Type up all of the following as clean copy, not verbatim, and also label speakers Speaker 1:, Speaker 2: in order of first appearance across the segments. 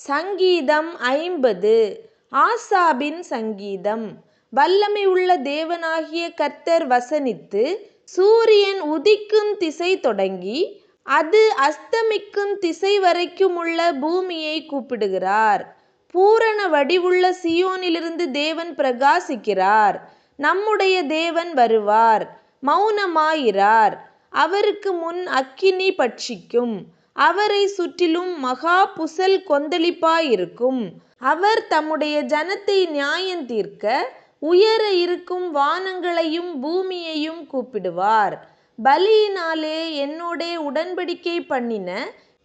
Speaker 1: சங்கீதம் 50. ஆசாபின் சங்கீதம். வல்லமை உள்ள தேவனாகிய கர்த்தர் வசனித்து, சூரியன் உதிக்கும் திசை தொடங்கி அது அஸ்தமிக்கும் திசை வரைக்குமுள்ள பூமியை கூப்பிடுகிறார். பூரண வடிவுள்ள சீயோனிலிருந்து தேவன் பிரகாசிக்கிறார். நம்முடைய தேவன் வருவார், மௌனமாயிரார். அவருக்கு முன் அக்கினி பட்சிக்கும், அவரை சுற்றிலும் மகா புசல் கொந்தளிப்பாயிருக்கும். அவர் தம்முடைய ஜனத்தை நியாயந்தீர்க்க உயர இருக்கும் வானங்களையும் பூமியையும் கூப்பிடுவார். பலியினாலே என்னோடே உடன்படிக்கை பண்ணின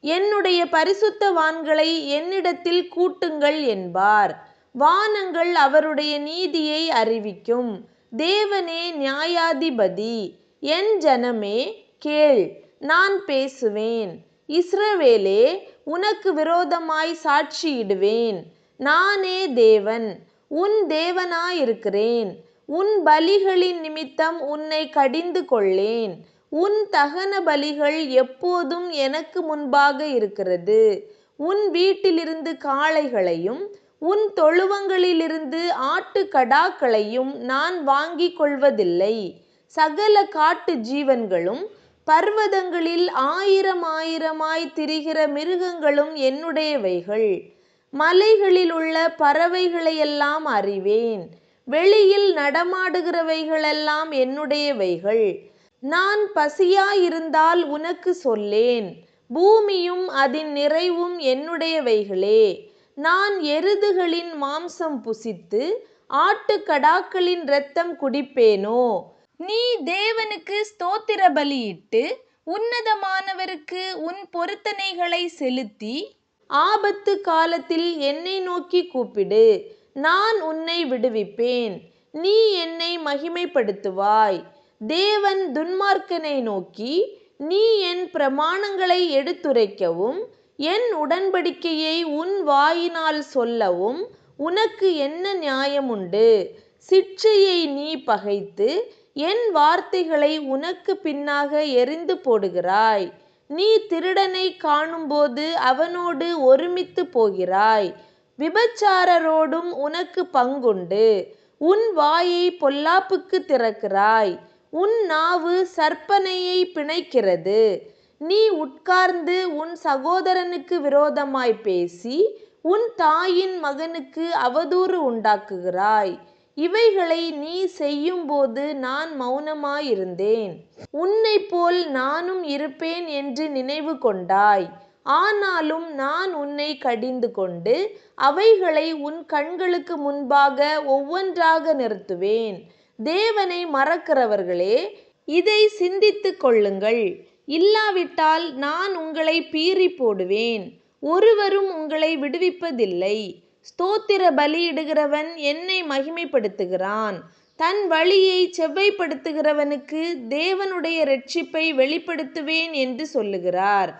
Speaker 1: என்னுடைய பரிசுத்தவான்களை என்னிடத்தில் கூட்டுங்கள் என்பார். வானங்கள் அவருடைய நீதியை அறிவிக்கும். தேவனே நியாயாதிபதி. என் ஜனமே கேள், நான் பேசுவேன். இஸ்ரவேலே, உனக்கு விரோதமாய் சாட்சியிடுவேன். நானே தேவன், உன் தேவனாயிருக்கிறேன். உன் பலிகளின் நிமித்தம் உன்னை கடிந்து கொள்ளேன். உன் தகன பலிகள் எப்போதும் எனக்கு முன்பாக இருக்கிறது. உன் வீட்டிலிருந்து காளைகளையும் உன் தொழுவங்களிலிருந்து ஆட்டுக்கடாக்களையும் நான் வாங்கிக் கொள்வதில்லை. சகல காட்டு ஜீவன்களும் பர்வதங்களில் ஆயிரமாய் திரிகிற மிருகங்களும் என்னுடையவைகள். மலைகளில் உள்ள பறவைகளையெல்லாம் அறிவேன். வெளியில் நடமாடுகிறவைகளெல்லாம் என்னுடையவைகள். நான் பசியாயிருந்தால் உனக்கு சொல்லேன். பூமியும் அதன் நிறைவும் என்னுடையவைகளே. நான் எருதுகளின் மாம்சம் புசித்து ஆட்டுக்கடாக்களின் இரத்தம் குடிப்பேனோ? நீ தேவனுக்கு ஸ்தோத்திர பலியிட்டு உன்னதமானவருக்கு உன் பொருத்தனைகளை செலுத்தி ஆபத்து காலத்தில் என்னை நோக்கி கூப்பிடு, நான் உன்னை விடுவிப்பேன். நீ என்னை மகிமைப்படுத்துவாய். தேவன் துன்மார்க்கனை நோக்கி, நீ என் பிரமாணங்களை எடுத்துரைக்கவும் என் உடன்படிக்கையை உன் வாயினால் சொல்லவும் உனக்கு என்ன நியாயமுண்டு? சிட்சையை நீ பகைத்து என் வார்த்தைகளை உனக்கு பின்னாக எறிந்து போடுகிறாய். நீ திருடனை காணும்போது அவனோடு ஒருமித்து போகிறாய். விபச்சாரரோடும் உனக்கு பங்குண்டு. உன் வாயை பொல்லாப்புக்கு திறக்கிறாய். உன் நாவு சற்பனையை பிணைக்கிறது. நீ உட்கார்ந்து உன் சகோதரனுக்கு விரோதமாய் பேசி உன் தாயின் மகனுக்கு அவதூறு உண்டாக்குகிறாய். இவைகளை நீ செய்யும்போது நான் மௌனமாயிருந்தேன். உன்னைப் போல் நானும் இருப்பேன் என்று நினைவு கொண்டாய். ஆனாலும் நான் உன்னை கடிந்து கொண்டு அவைகளை உன் கண்களுக்கு முன்பாக ஒவ்வொன்றாக நிறுத்துவேன். தேவனை மறக்கிறவர்களே, இதை சிந்தித்துக் கொள்ளுங்கள். இல்லாவிட்டால் நான் உங்களை பீறி போடுவேன். ஒருவரும் உங்களை விடுவிப்பதில்லை. ஸ்தோத்திர பலியிடுகிறவன் என்னை மகிமைப்படுத்துகிறான். தன் வழியை செவ்வைப்படுத்துகிறவனுக்கு தேவனுடைய இரட்சிப்பை வெளிப்படுத்துவேன் என்று சொல்லுகிறார்.